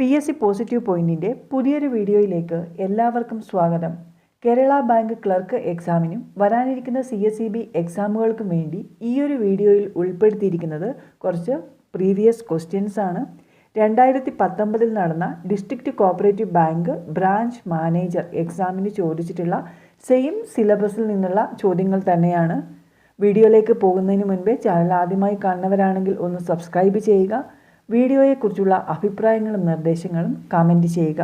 PSC positive പോയിന്റിൻ്റെ പുതിയൊരു വീഡിയോയിലേക്ക് എല്ലാവർക്കും സ്വാഗതം. കേരള ബാങ്ക് ക്ലർക്ക് എക്സാമിനും വരാനിരിക്കുന്ന CSEB എക്സാമുകൾക്കും വേണ്ടി ഈ ഒരു വീഡിയോയിൽ ഉൾപ്പെടുത്തിയിരിക്കുന്നത് കുറച്ച് പ്രീവിയസ് ക്വസ്റ്റ്യൻസ് ആണ്. 2019 നടന്ന district cooperative bank branch manager എക്സാമിന് ചോദിച്ചിട്ടുള്ള സെയിം സിലബസിൽ നിന്നുള്ള ചോദ്യങ്ങൾ തന്നെയാണ്. വീഡിയോയിലേക്ക് പോകുന്നതിന് മുൻപേ ചാനൽ ആദ്യമായി കാണുന്നവരാണെങ്കിൽ ഒന്ന് സബ്സ്ക്രൈബ് ചെയ്യുക. വീഡിയോയെക്കുറിച്ചുള്ള അഭിപ്രായങ്ങളും നിർദ്ദേശങ്ങളും കമൻറ്റ് ചെയ്യുക.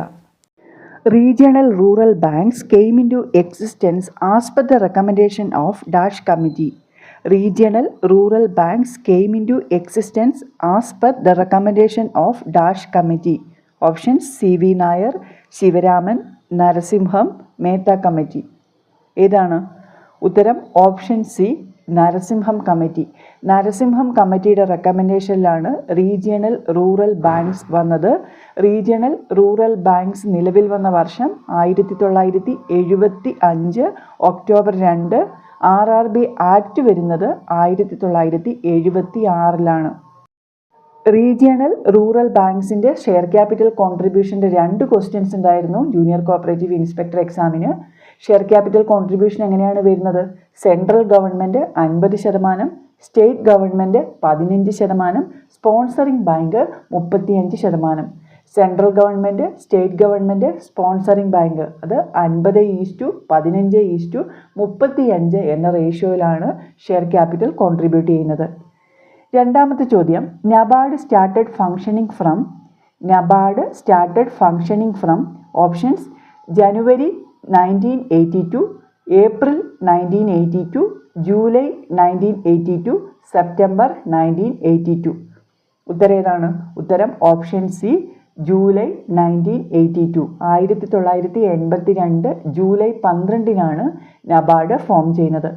Regional rural banks came into existence as per the recommendation of Dash Committee. Regional rural banks came into existence as per the recommendation of Dash Committee. Options CV Nair, Shivaraman, Narasimham, Mehta Committee. ഏതാണ് ഉത്തരം? Option C, Narasimham committee. Narasimham കമ്മിറ്റിയുടെ റെക്കമെൻഡേഷനിലാണ് regional rural banks വന്നത്. Regional rural banks നിലവിൽ വന്ന വർഷം 1975 October 2. RRB act വരുന്നത് 1976. Regional rural ബാങ്ക്സിൻ്റെ share capital കോൺട്രിബ്യൂഷൻ്റെ 2 ക്വസ്റ്റ്യൻസ് ഉണ്ടായിരുന്നു ജൂനിയർ കോഓപ്പറേറ്റീവ് ഇൻസ്പെക്ടർ എക്സാമിന്. ഷെയർ ക്യാപിറ്റൽ കോൺട്രിബ്യൂഷൻ എങ്ങനെയാണ് വരുന്നത്? Central government 50%, state government 15%, sponsoring bank 35%. Central government, state government, sponsoring bank അത് 50:15:35 എന്ന റേഷ്യോയിലാണ് ഷെയർ ക്യാപിറ്റൽ കോൺട്രിബ്യൂട്ട് ചെയ്യുന്നത്. രണ്ടാമത്തെ ചോദ്യം, NABARD started functioning from options January 1982, April 1982, July 1982, September 1982. ഉത്തരം ഏതാണ്? ഉത്തരം option C, July 1982. 1982 July 12 NABARD form ചെയ്യുന്നത്.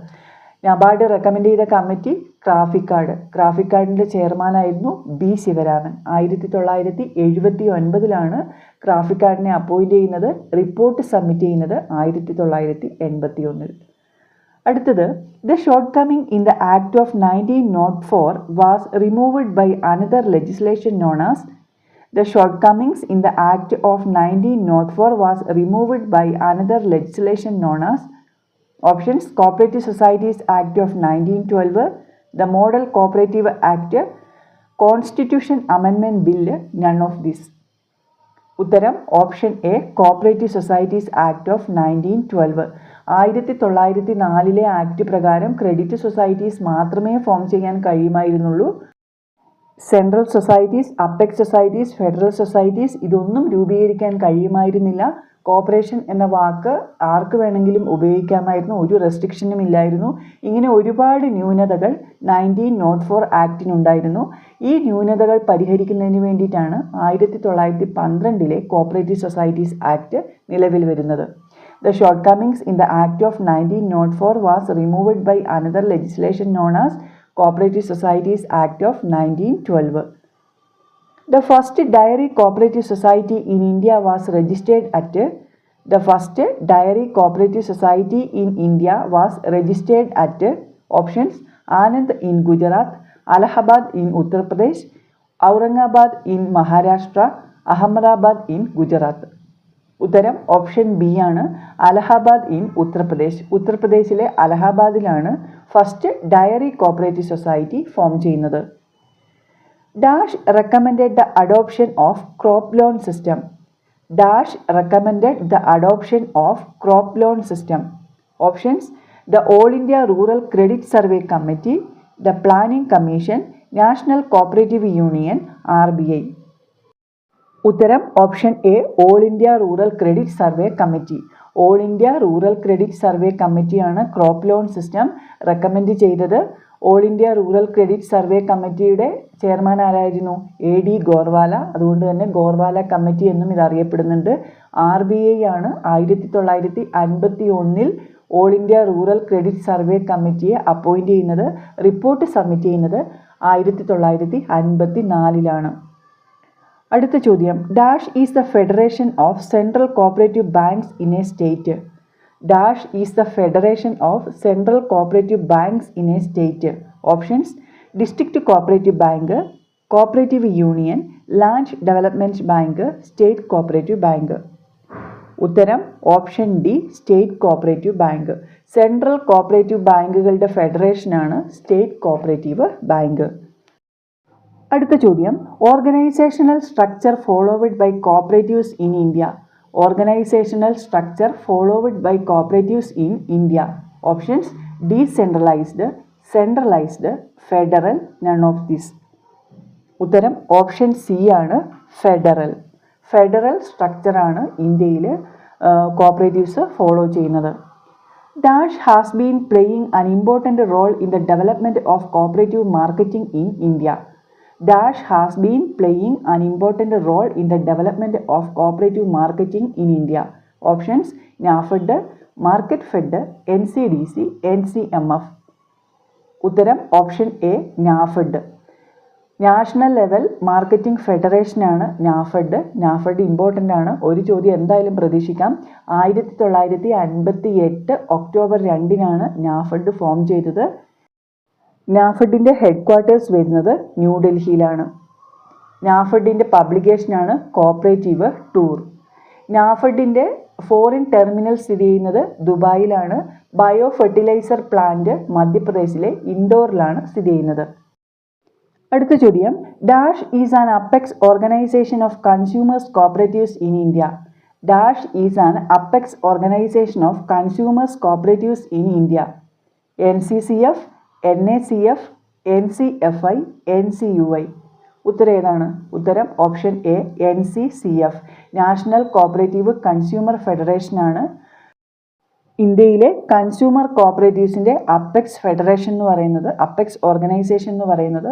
നബാർഡ് റെക്കമെൻഡ് ചെയ്ത കമ്മിറ്റി ക്രാഫിക്കാർഡിൻ്റെ ചെയർമാനായിരുന്നു ബി ശിവരാമൻ. 1979 ക്രാഫിക്കാർഡിനെ അപ്പോയിൻ്റ് ചെയ്യുന്നത്. റിപ്പോർട്ട് സബ്മിറ്റ് ചെയ്യുന്നത് 1981. അടുത്തത്, the shortcoming in the act of 1904 was removed by another legislation known as. The shortcomings in the Act of 1904 was removed by another legislation known as. Options Cooperative Societies Act of 1912, the Model Cooperative Act, Constitution Amendment Bill, none of this. ഉത്തരം option A, cooperative societies act of 1912. 1904 act പ്രകാരം credit societies മാത്രമേ form ചെയ്യാൻ കഴിയുമായിരുന്നുള്ളൂ. Central societies, apex societies, federal societies ഇതൊന്നും രൂപീകരിക്കാൻ കഴിയുമായിരുന്നില്ല. Corporation എന്ന വാക്ക് ആർക്ക് വേണമെങ്കിലും ഉപയോഗിക്കാമായിരുന്നു, ഒരു റെസ്ട്രിക്ഷനും ഇല്ലായിരുന്നു. ഇങ്ങനെ ഒരുപാട് ന്യൂനതകൾ 1904 ആക്ടിനുണ്ടായിരുന്നു. ഈ ന്യൂനതകൾ പരിഹരിക്കുന്നതിന് വേണ്ടിയിട്ടാണ് 1912 കോപ്പറേറ്റീവ് സൊസൈറ്റീസ് ആക്ട് നിലവിൽ വരുന്നത്. The shortcomings in the Act of 1904 was removed by another legislation known as Cooperative Societies Act of 1912. The first dairy cooperative society in India was registered at. The first dairy cooperative society in India was registered at. Options Anand in Gujarat, Allahabad in Uttar Pradesh, Aurangabad in Maharashtra, Ahmedabad in Gujarat. ഉത്തരം option B ആണ്, Allahabad in Uttar Pradesh. ഉത്തർപ്രദേശിലെ അലഹബാദിലാണ് first dairy cooperative society form ചെയ്യുന്നത്. Dash recommended the adoption of crop loan system. Dash recommended the adoption of crop loan system. Options the all India rural credit survey committee, the planning commission, national cooperative union, RBI. ഉത്തരം option A, all India rural credit survey committee. All India rural credit survey കമ്മിറ്റിയാണ് crop loan system recommend ചെയ്തത്. All India rural credit survey കമ്മിറ്റിയുടെ chairman ആരായിരുന്നു? AD Gorwala. അതുകൊണ്ട് തന്നെ Gorwala committee എന്നും ഇത് അറിയപ്പെടുന്നുണ്ട്. RBI ആണ് 1951 all India rural credit survey കമ്മിറ്റിയെ അപ്പോയിൻ്റ് ചെയ്യുന്നത്. റിപ്പോർട്ട് സബ്മിറ്റ് ചെയ്യുന്നത് 1954. അടുത്ത ചോദ്യം, dash is the federation of central cooperative banks in a state. Dash is the federation of central cooperative banks in a state. Options district cooperative bank, cooperative union, land development bank, state cooperative bank? ഉത്തരം option D, state cooperative bank. Central cooperative ബാങ്കുകളുടെ ഫെഡറേഷനാണ് state cooperative bank. അടുത്ത ചോദ്യം, organisational structure followed by cooperatives in India. Organisational structure followed by cooperatives in India. Options decentralised, centralised, federal, none of this. ഉത്തരം option C ആണ്, federal. Federal സ്ട്രക്ചറാണ് ഇന്ത്യയിൽ cooperatives follow ചെയ്യുന്നത്. Dash has been playing an important role in the development of cooperative marketing in India. Dash has been playing an important role in the development of cooperative marketing in India. Options NAFED, MarketFed, NCDC, NCMF. ഉത്തരം option A, NAFED. National level marketing ഫെഡറേഷനാണ് NAFED. NAFED important ആണ്. ഒരു ചോദ്യം എന്തായാലും പ്രതീക്ഷിക്കാം. 1958 October 2 NAFED form ചെയ്തത്. നാഫെഡിൻ്റെ head quarters വരുന്നത് ന്യൂഡൽഹിയിലാണ്. നാഫെഡിൻ്റെ പബ്ലിക്കേഷനാണ് cooperative tour. നാഫെഡിൻ്റെ foreign terminal സ്ഥിതി ചെയ്യുന്നത് ദുബായിലാണ്. ബയോ ഫെർട്ടിലൈസർ പ്ലാന്റ് മധ്യപ്രദേശിലെ ഇൻഡോറിലാണ് സ്ഥിതി ചെയ്യുന്നത്. അടുത്ത ചോദ്യം, dash is an apex organisation of consumers cooperatives in India. Dash is an apex organisation of consumers cooperatives in India. NCCF, NACF, NCFI, NCUI. ഉത്തരം ഏതാണ്? ഉത്തരം option A, NCCF. National cooperative consumer ഫെഡറേഷനാണ് ഇന്ത്യയിലെ കൺസ്യൂമർ കോപ്പറേറ്റീവ്സിൻ്റെ അപ്പെക്സ് ഫെഡറേഷൻ എന്ന് പറയുന്നത്, apex organisation എന്ന് പറയുന്നത്.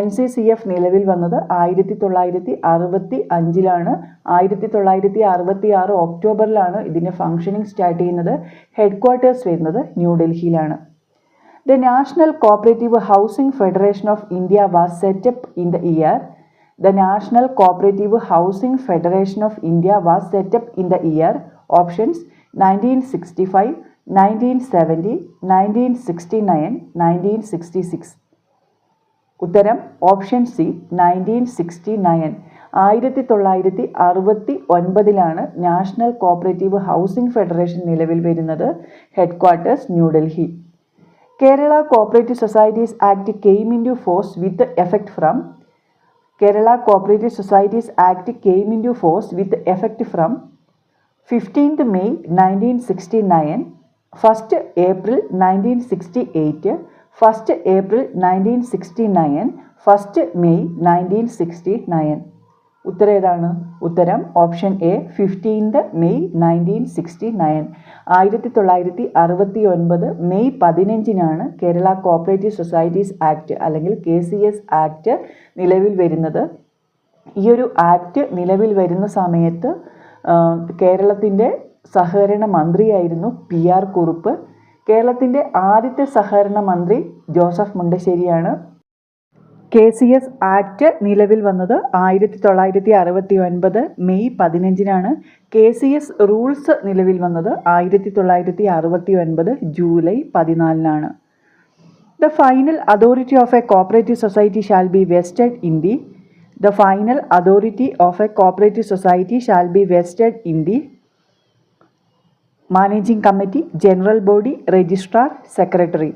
NCCF നിലവിൽ വന്നത് 1965. 1966 ഒക്ടോബറിലാണ് ഇതിൻ്റെ ഫംഗ്ഷനിങ് സ്റ്റാർട്ട് ചെയ്യുന്നത്. ഹെഡ് ക്വാർട്ടേഴ്സ് വരുന്നത് ന്യൂഡൽഹിയിലാണ്. The National Cooperative Housing Federation of India was set up in the year. The National Cooperative Housing Federation of India was set up in the year. Options 1965, 1970, 1969, 1966. ഉത്തരം option C, 1969. 1969 national cooperative housing federation നിലവിൽ വരുന്നത്. Head quarters New Delhi. Kerala Cooperative Societies Act came into force with effect from. Kerala Cooperative Societies Act came into force with effect from 15th May 1969, 1st April 1968, 1st April 1969, 1st May 1969. ഉത്തരം ഏതാണ്? ഉത്തരം option A, 15th May 1969. 1969 May 15 Kerala cooperative societies act അല്ലെങ്കിൽ KCS act നിലവിൽ വരുന്നത്. ഈ ഒരു act നിലവിൽ വരുന്ന സമയത്ത് കേരളത്തിൻ്റെ സഹകരണ മന്ത്രിയായിരുന്നു PR കുറുപ്പ്. കേരളത്തിൻ്റെ ആദ്യത്തെ സഹകരണ മന്ത്രി ജോസഫ് മുണ്ടശ്ശേരിയാണ്. KCS ആക്ട് നിലവിൽ വന്നത് 1969 മെയ് 15 KCS റൂൾസ് നിലവിൽ വന്നത് 1969 July 14 The final authority of a cooperative society shall be vested in the. The final authority of a cooperative society shall be vested in the Managing Committee, General Body, Registrar, Secretary.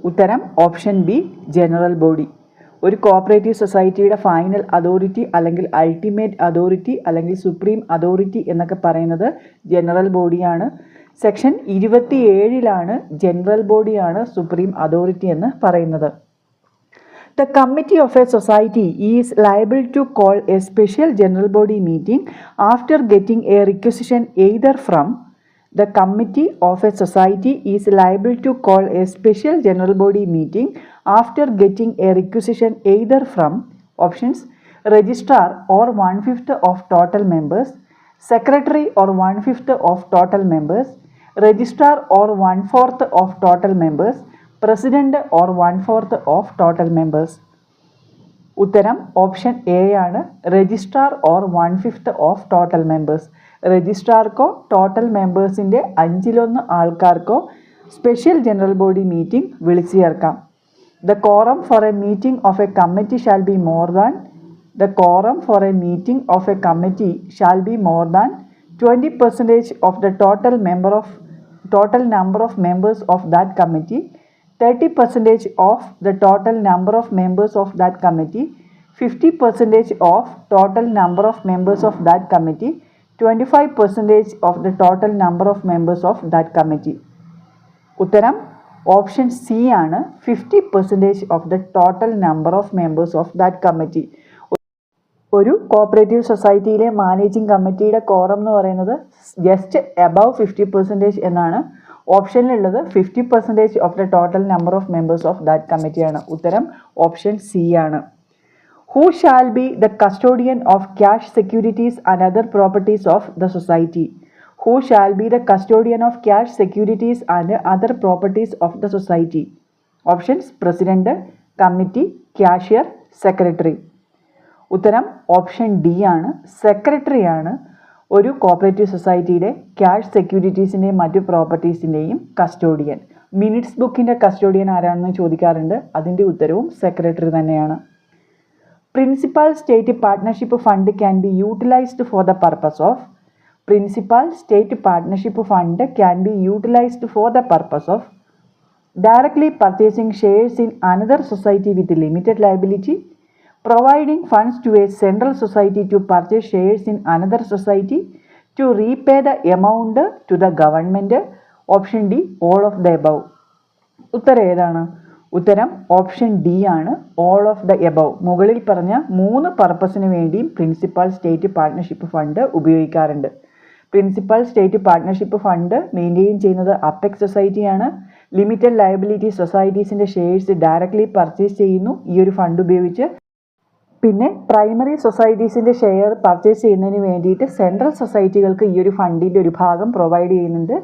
ഉത്തരം option B, general body. ഒരു cooperative സൊസൈറ്റിയുടെ final authority അല്ലെങ്കിൽ ultimate authority അല്ലെങ്കിൽ supreme authority എന്നൊക്കെ പറയുന്നത് general ബോഡിയാണ്. Section 27 general ബോഡിയാണ് supreme authority എന്ന് പറയുന്നത്. The committee of a society is liable to call a special general body meeting after getting a requisition either from. The committee of a society is liable to call a special general body meeting after getting a requisition either from. Options registrar or 1/5 of total members, secretary or 1/5 of total members, registrar or 1/4 of total members, president or 1/4 of total members. ഉത്തരം option A ആണ്, registrar or 1/5 of total members. രജിസ്ട്രാർക്കോ total മെമ്പേഴ്സിൻ്റെ 1/5 ആൾക്കാർക്കോ special general body meeting വിളിച്ചു ചേർക്കാം. The quorum for a meeting of a committee shall be more than the quorum for a meeting of a committee shall be more than 20% of the total number of members of that committee, 30% of the total number of members of that committee, 50% of total number of members of that committee, 25% of the total number of members of that committee. ഉത്തരം option C ആണ്, 50% of the total number of members of that committee. ഒരു cooperative സൊസൈറ്റിയിലെ managing കമ്മിറ്റിയുടെ quorum എന്ന് പറയുന്നത് just above 50% എന്നാണ്. ഓപ്ഷനിലുള്ളത് 50% of the total number of members of that കമ്മിറ്റിയാണ്. ഉത്തരം option C ആണ്. Who shall be the custodian of cash securities and other properties of the society? Who shall be the custodian of cash securities and other properties of the society? Options: President, Committee, Cashier, Secretary. ഉത്തരം option D ആണ്, secretary ആണ് ഒരു cooperative സൊസൈറ്റിയുടെ cash സെക്യൂരിറ്റീസിൻ്റെയും മറ്റു പ്രോപ്പർട്ടീസിൻ്റെയും custodian. Minutes ബുക്കിൻ്റെ custodian ആരാണെന്ന് ചോദിക്കാറുണ്ട്. അതിൻ്റെ ഉത്തരവും സെക്രട്ടറി തന്നെയാണ്. Principal state partnership fund can be utilised for the purpose of. Principal State Partnership Fund can be utilized for the purpose of directly purchasing shares in another society with limited liability, providing funds to a central society to purchase shares in another society, to repay the amount to the government. Option D, all of the above. ഉത്തരം ഏതാണ്? ഉത്തരം option D ആണ്, all of the above. മുകളിൽ പറഞ്ഞ 3 പർപ്പസിന് വേണ്ടിയും principal state partnership fund ഉപയോഗിക്കാറുണ്ട്. Principal state partnership fund maintain ചെയ്യുന്നത് അപ്പെക്സ് സൊസൈറ്റിയാണ്. ലിമിറ്റഡ് ലയബിലിറ്റി സൊസൈറ്റീസിൻ്റെ ഷെയർസ് ഡയറക്റ്റ്ലി പർച്ചേസ് ചെയ്യുന്നു ഈ ഒരു ഫണ്ട് ഉപയോഗിച്ച്. പിന്നെ പ്രൈമറി സൊസൈറ്റീസിൻ്റെ ഷെയർ പർച്ചേസ് ചെയ്യുന്നതിന് വേണ്ടിയിട്ട് സെൻട്രൽ സൊസൈറ്റികൾക്ക് ഈ ഒരു ഫണ്ടിൻ്റെ ഒരു ഭാഗം പ്രൊവൈഡ് ചെയ്യുന്നുണ്ട്.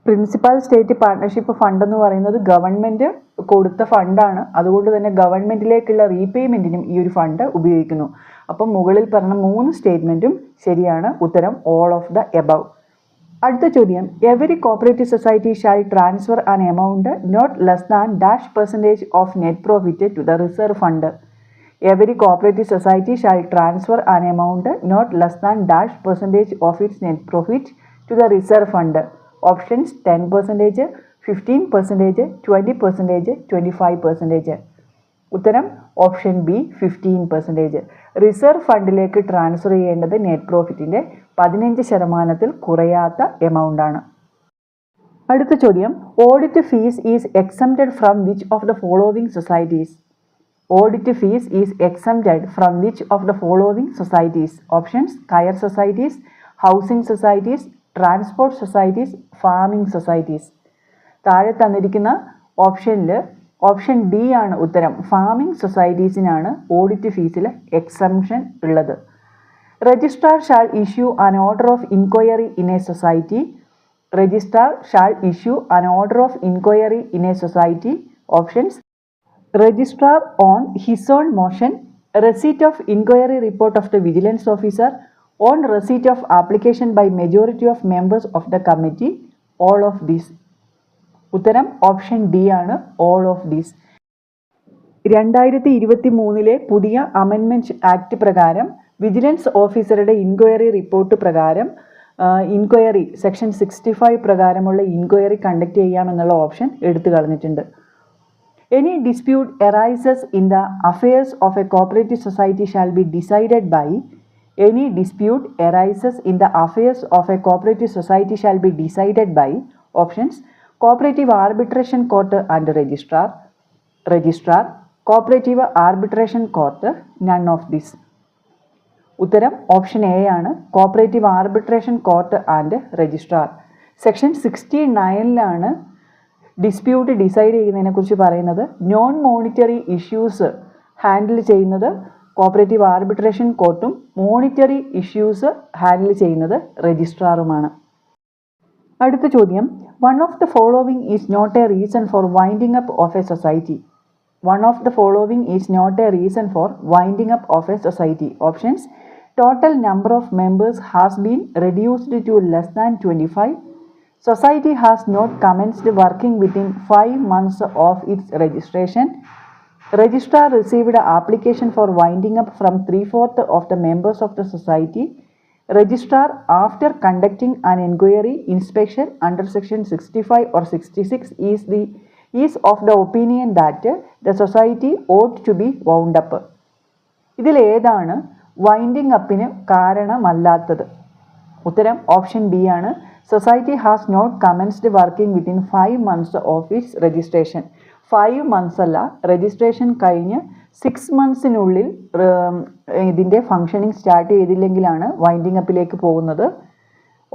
പ്രിൻസിപ്പൽ സ്റ്റേറ്റ് പാർട്ട്ണർഷിപ്പ് ഫണ്ട് എന്ന് പറയുന്നത് ഗവൺമെൻറ് കൊടുത്ത ഫണ്ടാണ്. അതുകൊണ്ട് തന്നെ ഗവൺമെൻറ്റിലേക്കുള്ള റീപേയ്മെൻറ്റിനും ഈ ഒരു ഫണ്ട് ഉപയോഗിക്കുന്നു. അപ്പം മുകളിൽ പറഞ്ഞ 3 സ്റ്റേറ്റ്മെൻറ്റും ശരിയാണ്. ഉത്തരം ഓൾ ഓഫ് ദ എബവ്. അടുത്ത ചോദ്യം, every cooperative society shall transfer an amount not less than % of net profit to the reserve fund. Every cooperative society shall transfer an amount not less than % of its net profit to the reserve fund. Options 10%, 15%, 20%, 25%. ഉത്തരം option B 15%. Reserve ഫണ്ടിലേക്ക് transfer ചെയ്യേണ്ടത് net പ്രോഫിറ്റിൻ്റെ 15% കുറയാത്ത amount ആണ്. അടുത്ത ചോദ്യം, audit fees is exempted from which of the following societies? Audit fees is exempted from which of the following societies? Options: coir societies, housing societies, transport societies, farming societies. താഴെ തന്നിരിക്കുന്ന ഓപ്ഷനിൽ option D ആണ് ഉത്തരം. Farming സൊസൈറ്റീസിനാണ് audit ഫീസിൽ exemption ഉള്ളത്. Registrar shall issue an order of inquiry in a society. Registrar shall issue an order of inquiry in a society. Options: registrar on his own motion, receipt of inquiry report of the vigilance officer, on receipt of application by majority of members of the committee, all of these. ഉത്തരം option D ആണ്, all of these. 2023 പുതിയ amendment act പ്രകാരം vigilance ഓഫീസറുടെ inquiry report പ്രകാരം inquiry section 65 പ്രകാരമുള്ള inquiry conduct ചെയ്യാമെന്നുള്ള option എടുത്തു കളഞ്ഞിട്ടുണ്ട്. Any dispute arises in the affairs of a cooperative society shall be decided by. Any dispute arises in the affairs of a cooperative society shall be decided by. Options: Cooperative Arbitration Court and Registrar, Cooperative Arbitration Court, none of this. ഉത്തരം option A ആണ്, cooperative arbitration court and registrar. Section 69 dispute decide ചെയ്യുന്നതിനെക്കുറിച്ച് പറയുന്നത്. Non monetary issues handle ചെയ്യുന്നത് cooperative arbitration കോർട്ടും monetary issues handle ചെയ്യുന്നത് രജിസ്ട്രാറുമാണ്. അടുത്ത ചോദ്യം, one of the following is not a reason for winding up of a society. One of the following is not a reason for winding up of a society. Options: total number of members has been reduced two less than 25. Society has not commenced working within 5 months of its registration. Registrar received an application for winding up from 3/4 of the members of the society. Registrar, after conducting an inquiry inspection under section 65 or 66, is of the opinion that the society ought to be wound up. ഇതിൽ ഏതാണ് winding അപ്പിന് കാരണമല്ലാത്തത്? ഉത്തരം option B ആണ്. Society has not commenced working within 5 months of its registration. 5 months അല്ല, registration കഴിഞ്ഞ് 6 monthsനുള്ളിൽ ഇതിൻ്റെ ഫങ്ഷനിങ് സ്റ്റാർട്ട് ചെയ്തില്ലെങ്കിലാണ് വൈൻഡിങ് അപ്പിലേക്ക് പോകുന്നത്.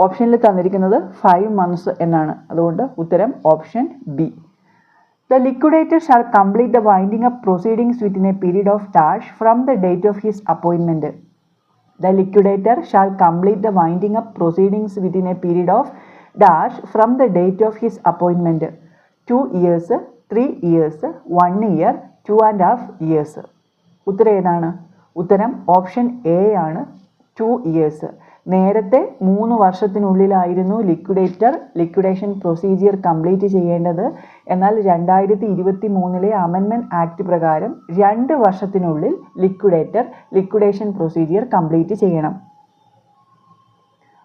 ഓപ്ഷനിൽ തന്നിരിക്കുന്നത് 5 months എന്നാണ്. അതുകൊണ്ട് ഉത്തരം option B. The liquidator shall complete the winding up proceedings within a period of dash from the date of his appointment. The liquidator shall complete the winding up proceedings within a period of dash from the date of his appointment. 2 years, 3 years, 1 year, 2.5 years. ഉത്തരം ഏതാണ്? ഉത്തരം option A ആണ്, 2 years. നേരത്തെ 3 വർഷത്തിനുള്ളിലായിരുന്നു liquidation procedure complete ചെയ്യേണ്ടത്. എന്നാൽ 2023 amendment act പ്രകാരം 2 വർഷത്തിനുള്ളിൽ liquidation procedure complete ചെയ്യണം.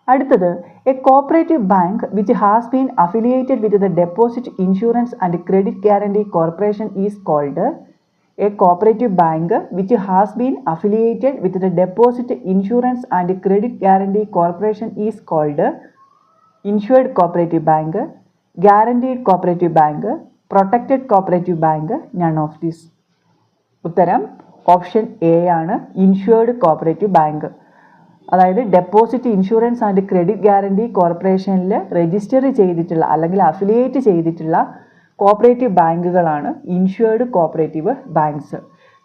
അടുത്തത്, a cooperative bank which has been affiliated with the deposit insurance and credit guarantee corporation is called. A cooperative bank which has been affiliated with the Deposit Insurance and Credit Guarantee Corporation is called Insured Cooperative Bank, Guaranteed Cooperative Bank, Protected Cooperative Bank, none of this. ഉത്തരം option A ആണ്, insured cooperative bank. അതായത് deposit insurance and credit guarantee കോർപ്പറേഷനിൽ register ചെയ്തിട്ടുള്ള അല്ലെങ്കിൽ affiliate ചെയ്തിട്ടുള്ള cooperative ബാങ്കുകളാണ് insured cooperative banks.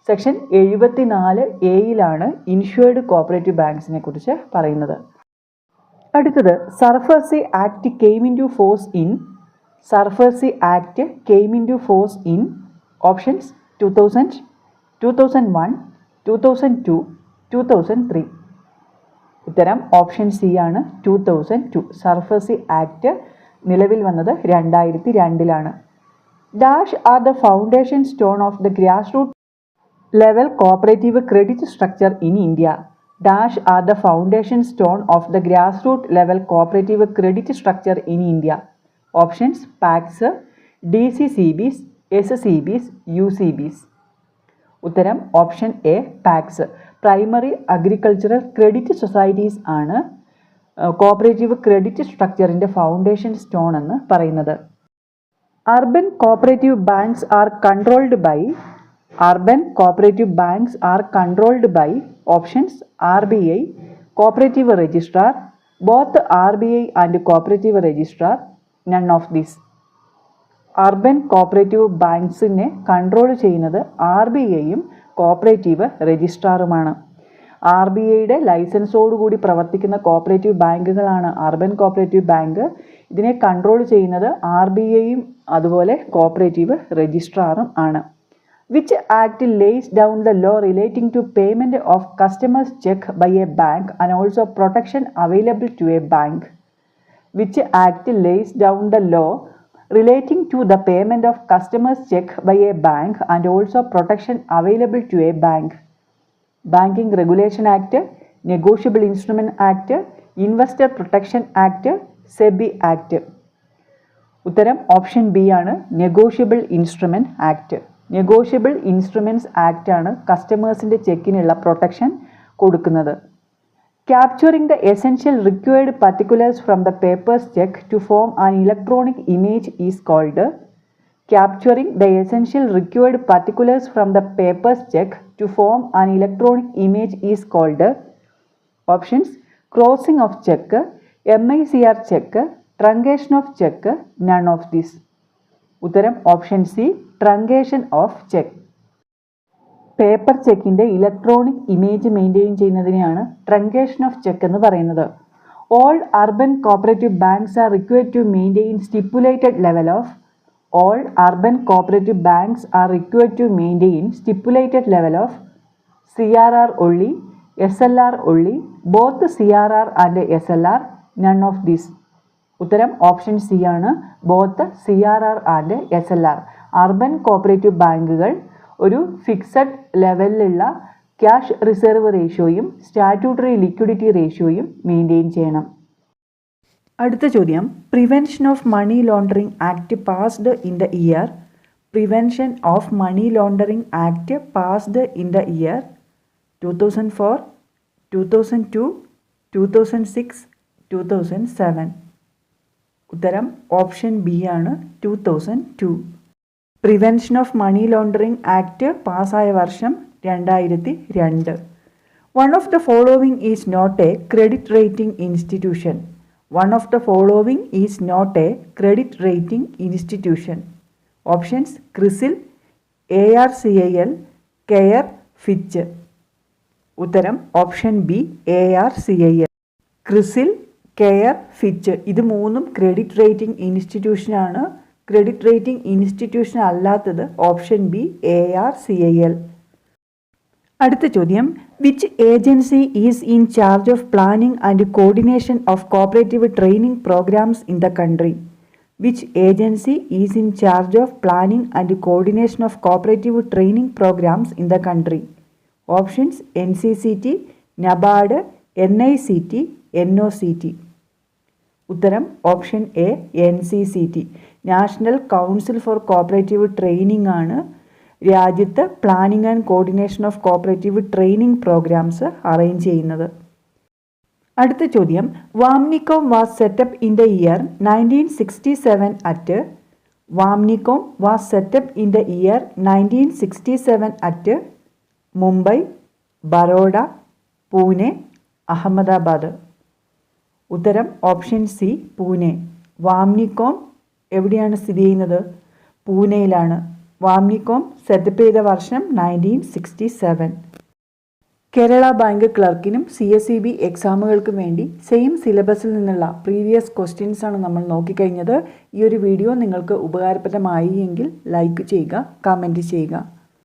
Section 74A insured cooperative ബാങ്ക്സിനെ കുറിച്ച് പറയുന്നത്. അടുത്തത്, SARFAESI act came into force in options 2000, 2001, 2002, 2003. ഉത്തരം ഓപ്ഷൻ സി ആണ്, 2002. സർഫസി ആക്ട് നിലവിൽ വന്നത് 2002. Dash are the foundation stone of the grassroots level cooperative credit structure in India. Dash are the foundation stone of the grassroots level cooperative credit structure in India. Options: PACS, DCCBs, SCBs, UCBs. ഉത്തരം option A, PACS. Primary agricultural credit societies ആണ് cooperative credit സ്ട്രക്ചറിൻ്റെ foundation stone എന്ന് പറയുന്നത്. Urban cooperative banks are controlled by options: RBI, cooperative registrar, both RBI and cooperative registrar, none of this. Urban cooperative ബാങ്ക്സിനെ control ചെയ്യുന്നത് RBIയും cooperative രജിസ്ട്രാറുമാണ്. RBIയുടെ ലൈസൻസോടുകൂടി പ്രവർത്തിക്കുന്ന കോപ്പറേറ്റീവ് ബാങ്കുകളാണ് അർബൻ കോപ്പറേറ്റീവ് ബാങ്ക്. ഇതിനെ കൺട്രോൾ ചെയ്യുന്നത് RBIയും അതുപോലെ കോപ്പറേറ്റീവ് രജിസ്ട്രാറും ആണ്. Which act lays down the law relating to payment of customers cheque by a bank and also protection available to a bank. Which act lays down the law relating to the payment of customers' check by a bank and also protection available to a bank. Banking Regulation Act, Negotiable Instrument Act, Investor Protection Act, SEBI Act. ഉത്തരം option B ആണ്, negotiable instrument act. Negotiable instruments act ആണ് കസ്റ്റമേഴ്സിൻ്റെ ചെക്കിനുള്ള protection കൊടുക്കുന്നത്. Capturing the essential required particulars from the paper's check to form an electronic image is called. Capturing the essential required particulars from the paper's check to form an electronic image is called. Options: crossing of check, MICR check, truncation of check, none of this. ഉത്തരം option C, truncation of cheque. Paper ചെക്കിൻ്റെ electronic image maintain ചെയ്യുന്നതിനെയാണ് truncation of cheque എന്ന് പറയുന്നത്. All urban cooperative banks are required to maintain stipulated level of CRR only, SLR only, both CRR and SLR, none of this. ഉത്തരം option C ആണ്, both CRR and SLR. Urban cooperative ബാങ്കുകൾ ഒരു fixed ലെവലിലുള്ള cash reserve റേഷ്യോയും statutory liquidity റേഷ്യോയും maintain ചെയ്യണം. അടുത്ത ചോദ്യം, prevention of money laundering act passed in the year. Prevention of money laundering act passed in the year 2004, 2002, 2006, 2007. ഉത്തരം ഓപ്ഷൻ ബി ആണ്, 2002. Prevention of money laundering act പാസ്സായ വർഷം 2002. One of the following is not a credit rating institution. One of the following is not a credit rating institution. Options: CRISIL, ARCIL, CARE, Fitch. ഉത്തരം option B, ARCIL. CRISIL, CARE, Fitch ഇത് മൂന്നും credit rating ഇൻസ്റ്റിറ്റ്യൂഷനാണ്. Credit rating institution അല്ലാത്തത് option B, ARCIL. അടുത്ത ചോദ്യം, which agency is in charge of planning and coordination of cooperative training programmes in the country. Which agency is in charge of planning and coordination of cooperative training programmes in the country. Options: NCCT, NABARD, NICT, NOCT. ഉത്തരം option A, NCCT. National council for cooperative training ആണ് രാജ്യത്ത് planning and coordination of cooperative training programmes arrange ചെയ്യുന്നത്. അടുത്ത ചോദ്യം, VAMNICOM was set up in the year 1967 at. VAMNICOM was set up in the year 1967 at Mumbai, Baroda, Pune, Ahmedabad. ഉത്തരം option C, Pune. വാംനികോം എവിടെയാണ് സ്ഥിതി ചെയ്യുന്നത്? പൂനെയിലാണ്. വാംനികോം സെറ്റപ്പ് ചെയ്ത വർഷം 1967. കേരള ബാങ്ക് ക്ലർക്കിനും CSEB എക്സാമുകൾക്കും വേണ്ടി സെയിം സിലബസിൽ നിന്നുള്ള പ്രീവിയസ് ക്വസ്റ്റ്യൻസ് ആണ് നമ്മൾ നോക്കിക്കഴിഞ്ഞത്. ഈ ഒരു വീഡിയോ നിങ്ങൾക്ക് ഉപകാരപ്രദമായി എങ്കിൽ ലൈക്ക് ചെയ്യുക, കമൻറ്റ് ചെയ്യുക.